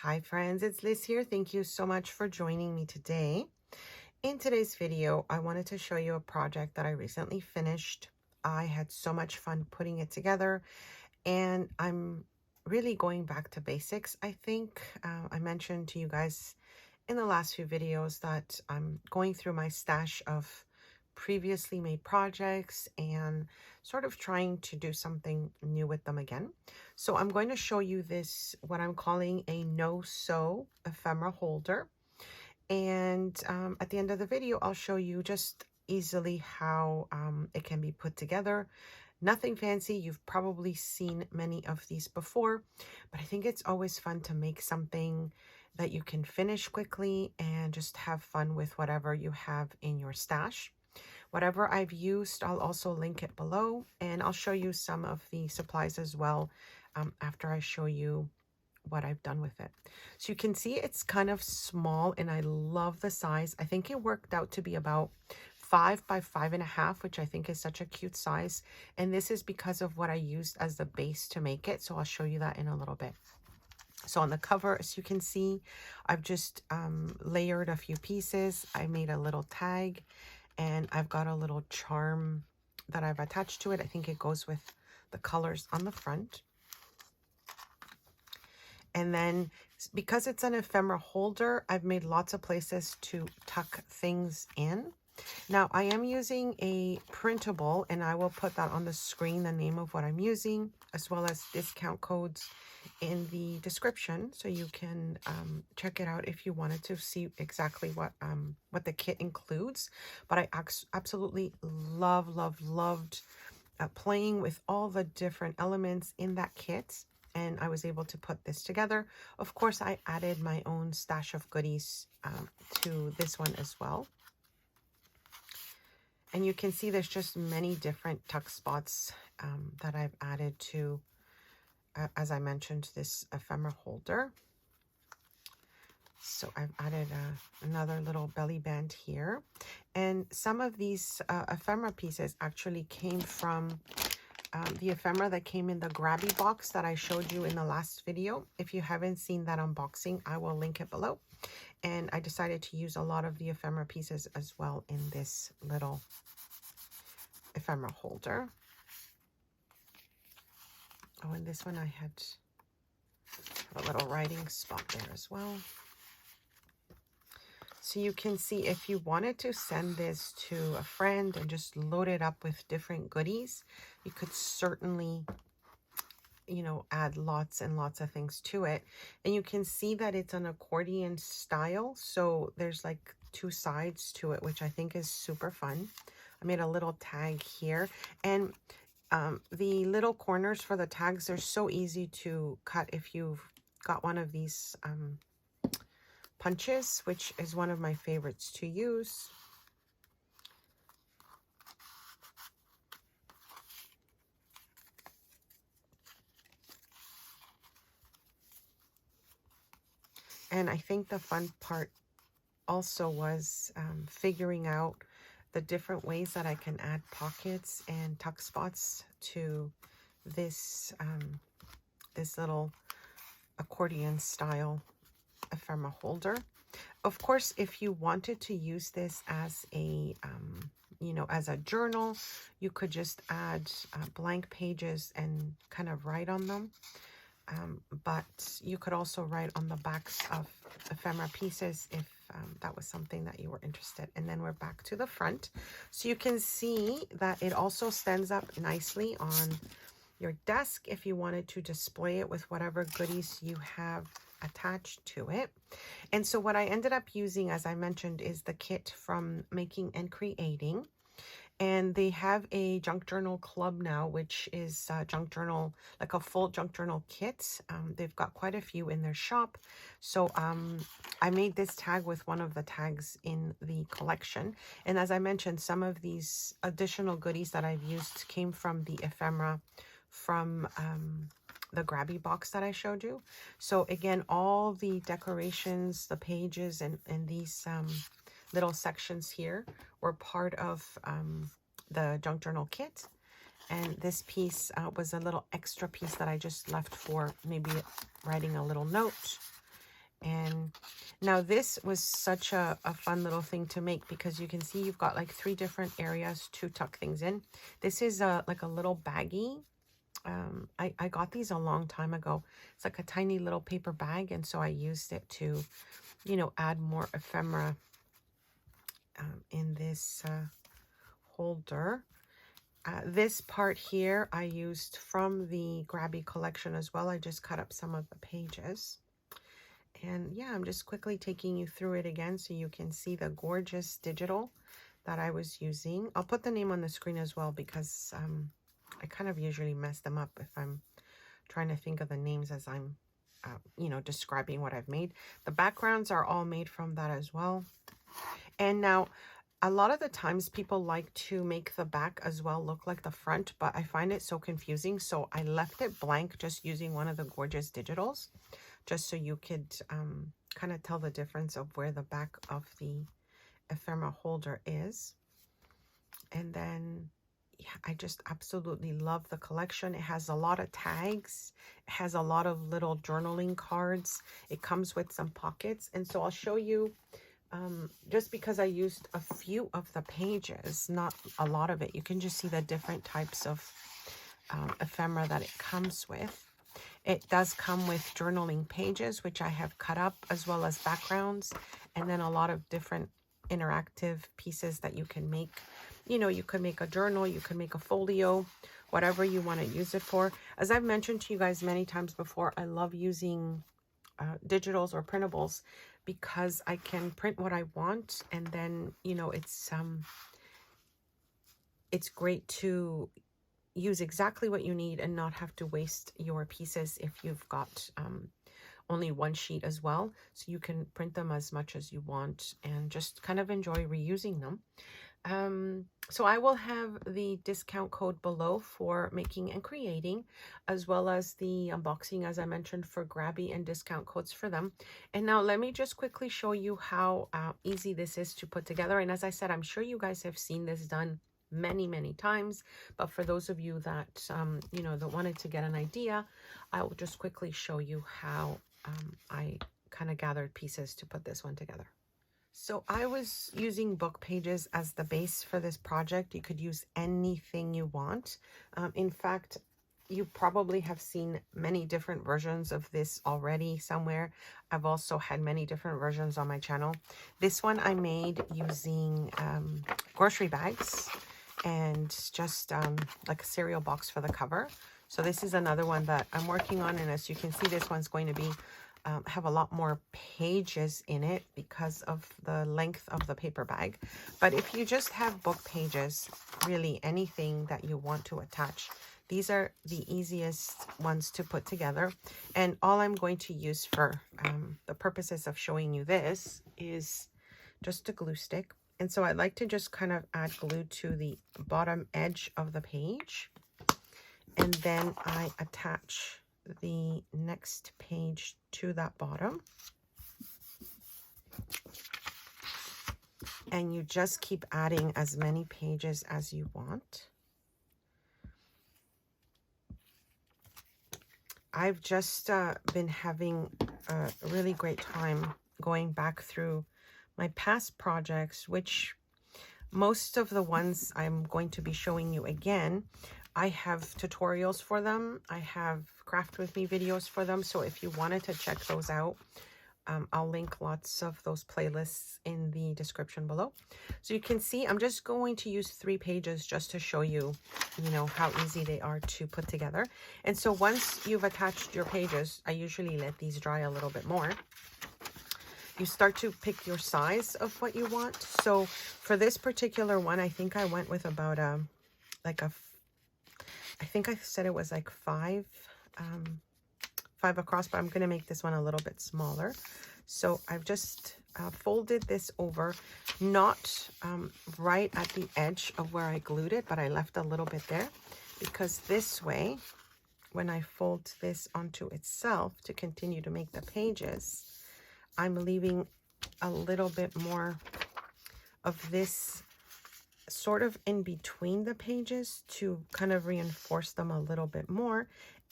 Hi friends, it's Liz here. Thank you so much for joining me today. In today's video, I wanted to show you a project that I recently finished. I had so much fun putting it together, and I'm really going back to basics. I think I mentioned to you guys in the last few videos that I'm going through my stash of previously made projects and sort of trying to do something new with them again. So I'm going to show you this, what I'm calling a no-sew ephemera holder. And at the end of the video, I'll show you just easily how it can be put together. Nothing fancy. You've probably seen many of these before, but I think it's always fun to make something that you can finish quickly and just have fun with whatever you have in your stash. Whatever I've used, I'll also link it below, and I'll show you some of the supplies as well after I show you what I've done with it. So you can see it's kind of small, and I love the size. I think it worked out to be about 5 by 5.5, which I think is such a cute size. And this is because of what I used as the base to make it. So I'll show you that in a little bit. So on the cover, as you can see, I've just layered a few pieces. I made a little tag, and I've got a little charm that I've attached to it. I think it goes with the colors on the front. And then because it's an ephemera holder, I've made lots of places to tuck things in. Now I am using a printable, and I will put that on the screen, the name of what I'm using, as well as discount codes in the description, so you can check it out if you wanted to see exactly what the kit includes. But I absolutely loved playing with all the different elements in that kit, and I was able to put this together. Of course, I added my own stash of goodies to this one as well. And you can see there's just many different tuck spots that I've added to, as I mentioned, this ephemera holder. So I've added another little belly band here. And some of these ephemera pieces actually came from the ephemera that came in the grabby box that I showed you in the last video. If you haven't seen that unboxing, I will link it below. And I decided to use a lot of the ephemera pieces as well in this little ephemera holder. Oh, and this one I had a little writing spot there as well. So you can see, if you wanted to send this to a friend and just load it up with different goodies, you could certainly, you know, add lots and lots of things to it. And you can see that it's an accordion style. So there's like two sides to it, which I think is super fun. I made a little tag here, and the little corners for the tags, they're so easy to cut if you've got one of these punches, which is one of my favorites to use. And I think the fun part also was figuring out the different ways that I can add pockets and tuck spots to this this little accordion style ephemera holder. Of course, if you wanted to use this as a you know, as a journal, you could just add blank pages and kind of write on them. But you could also write on the backs of ephemera pieces if that was something that you were interested in. And then we're back to the front. So you can see that it also stands up nicely on your desk if you wanted to display it with whatever goodies you have attached to it. And so what I ended up using, as I mentioned, is the kit from Making and Creating. And they have a junk journal club now, which is junk journal, like a full junk journal kit. They've got quite a few in their shop. So I made this tag with one of the tags in the collection. And as I mentioned, some of these additional goodies that I've used came from the ephemera from the grabby box that I showed you. So again, all the decorations, the pages, and these little sections here were part of the junk journal kit. And this piece was a little extra piece that I just left for maybe writing a little note. And now this was such a fun little thing to make, because you can see you've got like 3 different areas to tuck things in. This is like a little baggie. I got these a long time ago. It's like a tiny little paper bag, and so I used it to, you know, add more ephemera in this holder. This part here I used from the Grabby collection as well. I just cut up some of the pages. And yeah, I'm just quickly taking you through it again so you can see the gorgeous digital that I was using. I'll put the name on the screen as well, because I kind of usually mess them up if I'm trying to think of the names as I'm, you know, describing what I've made. The backgrounds are all made from that as well. And now, a lot of the times people like to make the back as well look like the front, but I find it so confusing. So I left it blank, just using one of the gorgeous digitals, just so you could kind of tell the difference of where the back of the ephemera holder is. And then, yeah, I just absolutely love the collection. It has a lot of tags. It has a lot of little journaling cards. It comes with some pockets. And so I'll show you, just because I used a few of the pages, not a lot of it, you can just see the different types of ephemera that it comes with. It does come with journaling pages, which I have cut up, as well as backgrounds, and then a lot of different interactive pieces that you can make. You know, you could make a journal, you could make a folio, whatever you want to use it for. As I've mentioned to you guys many times before, I love using digitals or printables, because I can print what I want, and then, you know, it's great to use exactly what you need and not have to waste your pieces if you've got only one sheet as well. So you can print them as much as you want and just kind of enjoy reusing them. So I will have the discount code below for making and creating, as well as the unboxing, as I mentioned, for Grabby, and discount codes for them. And now let me just quickly show you how easy this is to put together. And as I said, I'm sure you guys have seen this done many times, but for those of you that you know, that wanted to get an idea, I will just quickly show you how I kind of gathered pieces to put this one together. So I was using book pages as the base for this project. You could use anything you want. In fact, you probably have seen many different versions of this already somewhere. I've also had many different versions on my channel. This one I made using grocery bags and just like a cereal box for the cover. So this is another one that I'm working on, and as you can see, this one's going to be have a lot more pages in it because of the length of the paper bag. But if you just have book pages, really anything that you want to attach, these are the easiest ones to put together. And all I'm going to use for the purposes of showing you this is just a glue stick. And so I like to just kind of add glue to the bottom edge of the page, and then I attach the next page to that bottom, and you just keep adding as many pages as you want. I've just been having a really great time going back through my past projects, which most of the ones I'm going to be showing you again, I have tutorials for them. I have craft with me videos for them. So if you wanted to check those out, I'll link lots of those playlists in the description below. So you can see I'm just going to use 3 pages just to show you, you know, how easy they are to put together. And so once you've attached your pages, I usually let these dry a little bit more. You start to pick your size of what you want. So for this particular one, I think I went with about I think I said it was like 5 across, but I'm going to make this one a little bit smaller. So I've just folded this over, not right at the edge of where I glued it, but I left a little bit there, because this way, when I fold this onto itself to continue to make the pages, I'm leaving a little bit more of this sort of in between the pages to kind of reinforce them a little bit more.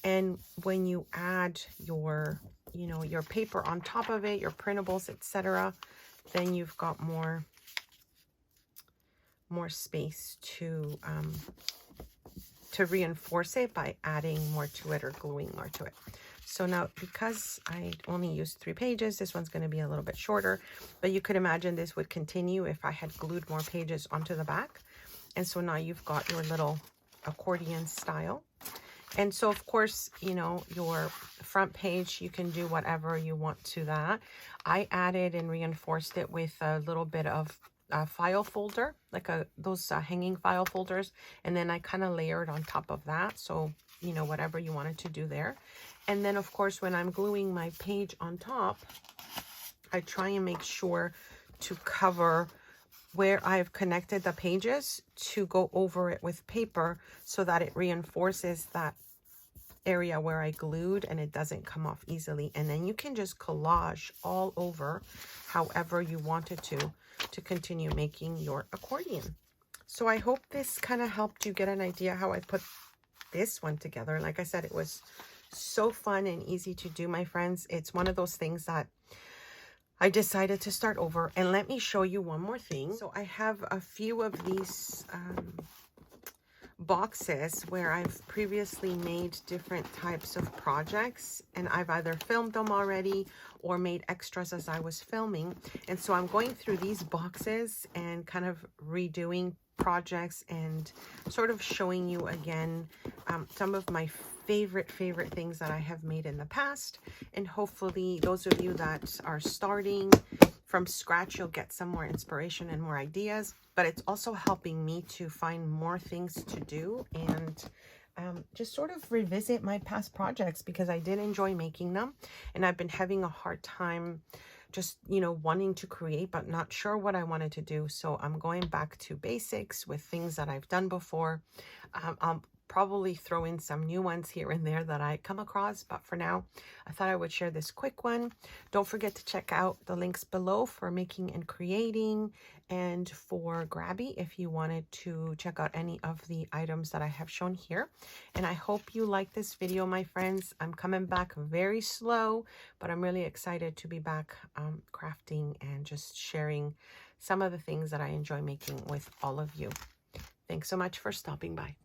And when you add your, your paper on top of it, your printables, etc., then you've got more space to reinforce it by adding more to it or gluing more to it. So now, because I only used 3 pages, this one's going to be a little bit shorter, but you could imagine this would continue if I had glued more pages onto the back. And so now you've got your little accordion style. And so, of course, your front page, you can do whatever you want to that. I added and reinforced it with a little bit of a file folder, like those hanging file folders. And then I kind of layered on top of that. So, whatever you wanted to do there. And then, of course, when I'm gluing my page on top, I try and make sure to cover where I've connected the pages to go over it with paper so that it reinforces that area where I glued and it doesn't come off easily. And then you can just collage all over however you wanted to continue making your accordion. So I hope this kind of helped you get an idea how I put this one together. Like I said, it was so fun and easy to do, my friends. It's one of those things that I decided to start over. And let me show you one more thing. So I have a few of these boxes where I've previously made different types of projects, and I've either filmed them already or made extras as I was filming. And so I'm going through these boxes and kind of redoing projects and sort of showing you again some of my favorite things that I have made in the past. And hopefully those of you that are starting from scratch, you'll get some more inspiration and more ideas. But it's also helping me to find more things to do and just sort of revisit my past projects, because I did enjoy making them, and I've been having a hard time just, wanting to create, but not sure what I wanted to do. So I'm going back to basics with things that I've done before. I'll probably throw in some new ones here and there that I come across, but for now I thought I would share this quick one. Don't forget to check out the links below for making and creating, and for Grabby if you wanted to check out any of the items that I have shown here. And I hope you like this video, my friends. I'm coming back very slow, but I'm really excited to be back crafting and just sharing some of the things that I enjoy making with all of you. Thanks so much for stopping by.